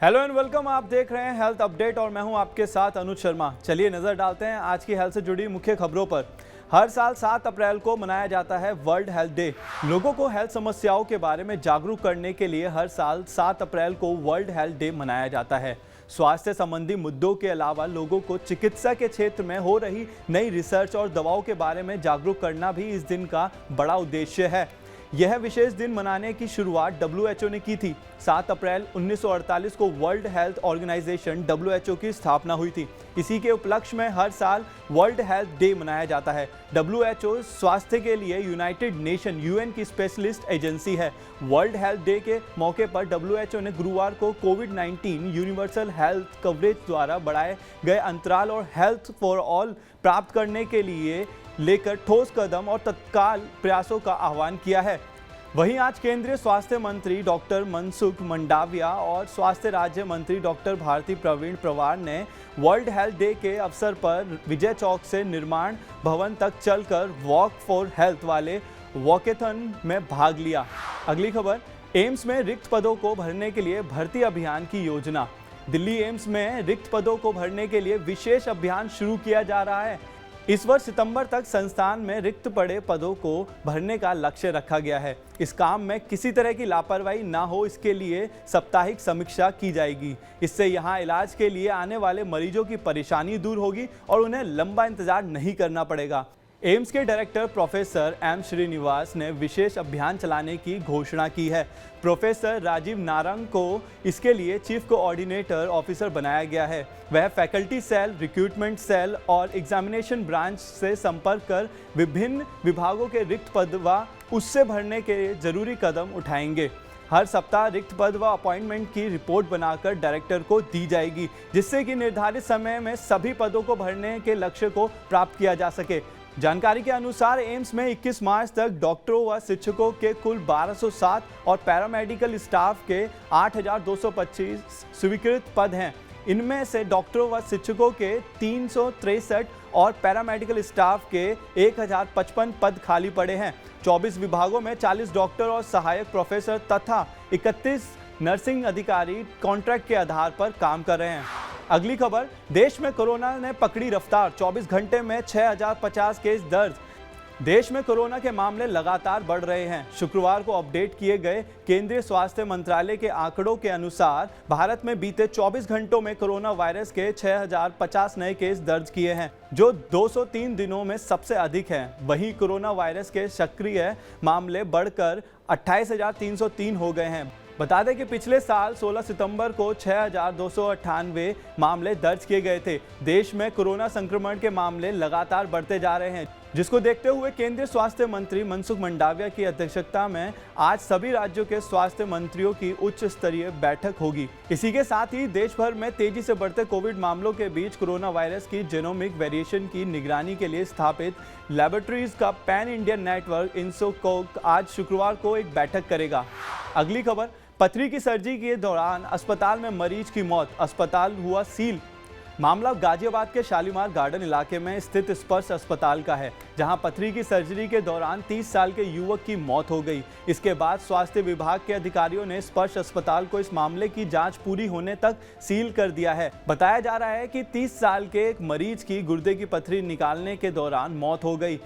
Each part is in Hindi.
Hello and welcome. आप देख रहे हैं हेल्थ अपडेट और मैं हूं आपके साथ अनुज शर्मा। चलिए नजर डालते हैं आज की हेल्थ से जुड़ी मुख्य खबरों पर। हर साल 7 अप्रैल को मनाया जाता है वर्ल्ड हेल्थ डे। लोगों को हेल्थ समस्याओं के बारे में जागरूक करने के लिए हर साल 7 अप्रैल को वर्ल्ड हेल्थ डे मनाया जाता है। स्वास्थ्य संबंधी मुद्दों के अलावा लोगों को चिकित्सा के क्षेत्र में हो रही नई रिसर्च और दवाओं के बारे में जागरूक करना भी इस दिन का बड़ा उद्देश्य है। यह विशेष दिन मनाने की शुरुआत WHO ने की थी। 7 अप्रैल 1948 को वर्ल्ड हेल्थ ऑर्गेनाइजेशन WHO की स्थापना हुई थी। इसी के उपलक्ष्य में हर साल वर्ल्ड हेल्थ डे मनाया जाता है। WHO स्वास्थ्य के लिए यूनाइटेड नेशन UN की स्पेशलिस्ट एजेंसी है। वर्ल्ड हेल्थ डे के मौके पर WHO ने गुरुवार को कोविड-19 यूनिवर्सल हेल्थ कवरेज द्वारा बढ़ाए गए अंतराल और हेल्थ फॉर ऑल प्राप्त करने के लिए लेकर ठोस कदम और तत्काल प्रयासों का आह्वान किया है। वहीं आज केंद्रीय स्वास्थ्य मंत्री डॉक्टर मनसुख मंडाविया और स्वास्थ्य राज्य मंत्री डॉक्टर भारती प्रवीण पवार ने वर्ल्ड हेल्थ डे के अवसर पर विजय चौक से निर्माण भवन तक चलकर वॉक फॉर हेल्थ वाले वॉकेथन में भाग लिया। अगली खबर, एम्स में रिक्त पदों को भरने के लिए भर्ती अभियान की योजना। दिल्ली एम्स में रिक्त पदों को भरने के लिए विशेष अभियान शुरू किया जा रहा है। इस वर्ष सितंबर तक संस्थान में रिक्त पड़े पदों को भरने का लक्ष्य रखा गया है। इस काम में किसी तरह की लापरवाही ना हो, इसके लिए साप्ताहिक समीक्षा की जाएगी। इससे यहां इलाज के लिए आने वाले मरीजों की परेशानी दूर होगी और उन्हें लंबा इंतजार नहीं करना पड़ेगा। एम्स के डायरेक्टर प्रोफेसर एम श्रीनिवास ने विशेष अभियान चलाने की घोषणा की है। प्रोफेसर राजीव नारंग को इसके लिए चीफ कोऑर्डिनेटर ऑफिसर बनाया गया है। वह फैकल्टी सेल, रिक्रूटमेंट सेल और एग्जामिनेशन ब्रांच से संपर्क कर विभिन्न विभागों के रिक्त पद व उससे भरने के जरूरी कदम उठाएंगे। हर सप्ताह रिक्त पद व अपॉइंटमेंट की रिपोर्ट बनाकर डायरेक्टर को दी जाएगी, जिससे कि निर्धारित समय में सभी पदों को भरने के लक्ष्य को प्राप्त किया जा सके। जानकारी के अनुसार एम्स में 21 मार्च तक डॉक्टरों व शिक्षकों के कुल 1207 और पैरामेडिकल स्टाफ के 8225 स्वीकृत पद हैं। इनमें से डॉक्टरों व शिक्षकों के 363 और पैरामेडिकल स्टाफ के 1055 पद खाली पड़े हैं। 24 विभागों में 40 डॉक्टर और सहायक प्रोफेसर तथा 31 नर्सिंग अधिकारी कॉन्ट्रैक्ट के आधार पर काम कर रहे हैं। अगली खबर, देश में कोरोना ने पकड़ी रफ्तार। 24 घंटे में 6050 केस दर्ज। देश में कोरोना के मामले लगातार बढ़ रहे हैं। शुक्रवार को अपडेट किए गए केंद्रीय स्वास्थ्य मंत्रालय के आंकड़ों के अनुसार भारत में बीते 24 घंटों में कोरोना वायरस के 6050 नए केस दर्ज किए हैं, जो 203 दिनों में सबसे अधिक है। वहीं कोरोना वायरस के सक्रिय मामले बढ़कर 28,303 हो गए हैं। बता दें कि पिछले साल 16 सितंबर को 6,298 मामले दर्ज किए गए थे। देश में कोरोना संक्रमण के मामले लगातार बढ़ते जा रहे हैं, जिसको देखते हुए केंद्रीय स्वास्थ्य मंत्री मनसुख मंडाविया की अध्यक्षता में आज सभी राज्यों के स्वास्थ्य मंत्रियों की उच्च स्तरीय बैठक होगी। इसी के साथ ही देश भर में तेजी से बढ़ते कोविड मामलों के बीच कोरोना वायरस की जेनोमिक वेरिएशन की निगरानी के लिए स्थापित लैबोरेटरीज का पैन इंडिया नेटवर्क इंसोकोक आज शुक्रवार को एक बैठक करेगा। अगली खबर, पथरी की सर्जरी के दौरान अस्पताल में मरीज की मौत, अस्पताल हुआ सील। मामला गाजियाबाद के शालीमार गार्डन इलाके में स्थित स्पर्श अस्पताल का है, जहां पथरी की सर्जरी के दौरान 30 साल के युवक की मौत हो गई। इसके बाद स्वास्थ्य विभाग के अधिकारियों ने स्पर्श अस्पताल को इस मामले की जांच पूरी होने तक सील कर दिया है। बताया जा रहा है कि 30 साल के एक मरीज की गुर्दे की पथरी निकालने के दौरान मौत हो गई।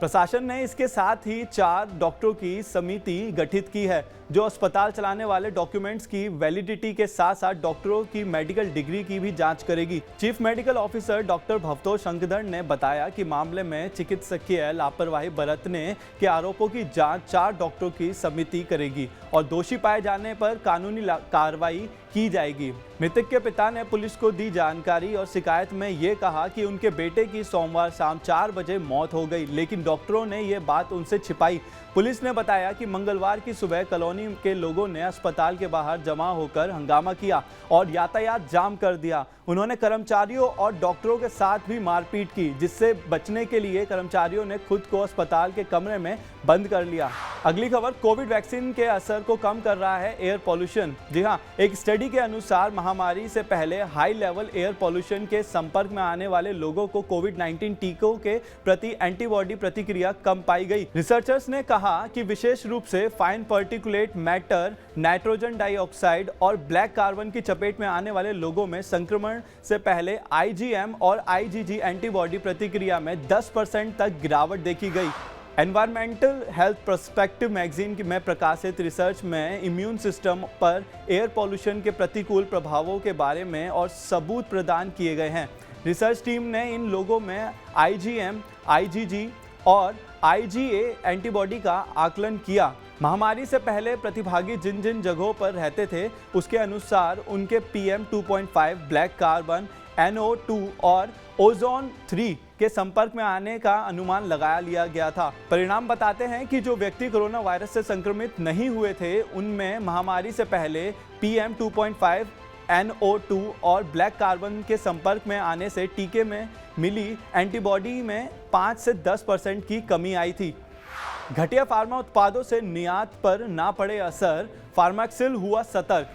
प्रशासन ने इसके साथ ही 4 डॉक्टरों की समिति गठित की है, जो अस्पताल चलाने वाले डॉक्यूमेंट्स की वैलिडिटी के साथ साथ डॉक्टरों की मेडिकल डिग्री की भी जांच करेगी। Chief medical officer doctor Bhavtosh Shankardhar ने बताया कि मामले में चिकित्सकीय लापरवाही बरतने के आरोपों की जांच 4 डॉक्टरों की समिति करेगी और दोषी पाए जाने पर कानूनी कार्रवाई की जाएगी। मृतक के पिता ने पुलिस को दी जानकारी और शिकायत में ये कहा कि उनके बेटे की सोमवार शाम 4 बजे मौत हो गई, लेकिन डॉक्टरों ने ये बात उनसे छिपाई। पुलिस ने बताया कि मंगलवार की सुबह कॉलोनी के लोगों ने अस्पताल के बाहर जमा होकर हंगामा किया और यातायात जाम कर दिया। उन्होंने कर्मचारियों और डॉक्टरों के साथ भी मारपीट की, जिससे बचने के लिए कर्मचारियों ने खुद को अस्पताल के कमरे में बंद कर लिया। अगली खबर, कोविड वैक्सीन के असर को कम कर रहा है एयर पॉल्यूशन। जी हाँ, एक स्टडी के अनुसार महामारी से पहले हाई लेवल एयर पॉल्यूशन के संपर्क में आने वाले लोगों को कोविड-19 टीकों के प्रति एंटीबॉडी प्रतिक्रिया कम पाई गई। रिसर्चर्स ने कहा कि विशेष रूप से fine particulate particulate matter, nitrogen dioxide और ब्लैक कार्बन की चपेट में आने वाले लोगों में संक्रमण से पहले आईजीएम और आईजीजी एंटीबॉडी प्रतिक्रिया में 10% तक गिरावट देखी गई। एनवायरमेंटल हेल्थ पर्सपेक्टिव मैगजीन में प्रकाशित रिसर्च में इम्यून सिस्टम पर एयर पॉल्यूशन के प्रतिकूल प्रभावों के बारे में और सबूत प्रदान किए गए हैं। रिसर्च टीम ने इन लोगों में आईजीएम, आईजीजी और आईजीए एंटीबॉडी का आकलन किया। महामारी से पहले प्रतिभागी जिन जिन जगहों पर रहते थे उसके अनुसार उनके PM 2.5, ब्लैक कार्बन, NO2 और ओजोन 3 के संपर्क में आने का अनुमान लगा लिया गया था। परिणाम बताते हैं कि जो व्यक्ति कोरोना वायरस से संक्रमित नहीं हुए थे उनमें महामारी से पहले PM 2.5, NO2 और ब्लैक कार्बन के संपर्क में आने से टीके में मिली एंटीबॉडी में 5 से 10% की कमी आई थी। घटिया फार्मा उत्पादों से निर्यात पर ना पड़े असर, फार्मैक्सिल हुआ सतर्क।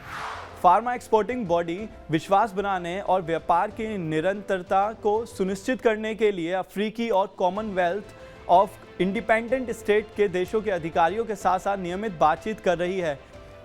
फार्मा एक्सपोर्टिंग बॉडी विश्वास बनाने और व्यापार की निरंतरता को सुनिश्चित करने के लिए अफ्रीकी और कॉमनवेल्थ ऑफ इंडिपेंडेंट स्टेट के देशों के अधिकारियों के साथ साथ नियमित बातचीत कर रही है।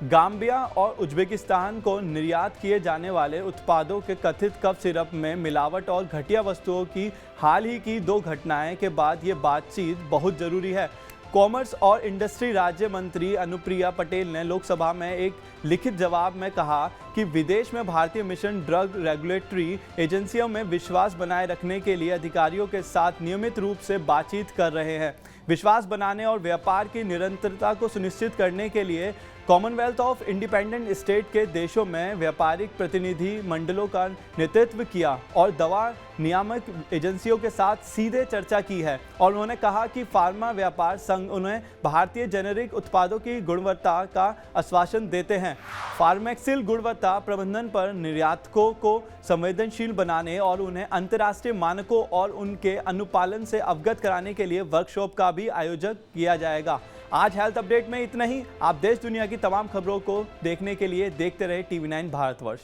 गाम्बिया और उज्बेकिस्तान को निर्यात किए जाने वाले उत्पादों के कथित कफ सिरप में मिलावट और घटिया वस्तुओं की हाल ही की 2 घटनाएं के बाद ये बातचीत बहुत ज़रूरी है। कॉमर्स और इंडस्ट्री राज्य मंत्री अनुप्रिया पटेल ने लोकसभा में एक लिखित जवाब में कहा कि विदेश में भारतीय मिशन ड्रग रेगुलेटरी एजेंसियों में विश्वास बनाए रखने के लिए अधिकारियों के साथ नियमित रूप से बातचीत कर रहे हैं। विश्वास बनाने और व्यापार की निरंतरता को सुनिश्चित करने के लिए कॉमनवेल्थ ऑफ इंडिपेंडेंट स्टेट के देशों में व्यापारिक प्रतिनिधि मंडलों का नेतृत्व किया और दवा नियामक एजेंसियों के साथ सीधे चर्चा की है। और उन्होंने कहा कि फार्मा व्यापार संघ उन्हें भारतीय जेनेरिक उत्पादों की गुणवत्ता का आश्वासन देते हैं। फार्मैक्सिल गुणवत्ता प्रबंधन पर निर्यातकों को संवेदनशील बनाने और उन्हें अंतर्राष्ट्रीय मानकों और उनके अनुपालन से अवगत कराने के लिए वर्कशॉप का भी आयोजन किया जाएगा। आज हेल्थ अपडेट में इतना ही। आप देश दुनिया की तमाम खबरों को देखने के लिए देखते रहे TV9 भारतवर्ष।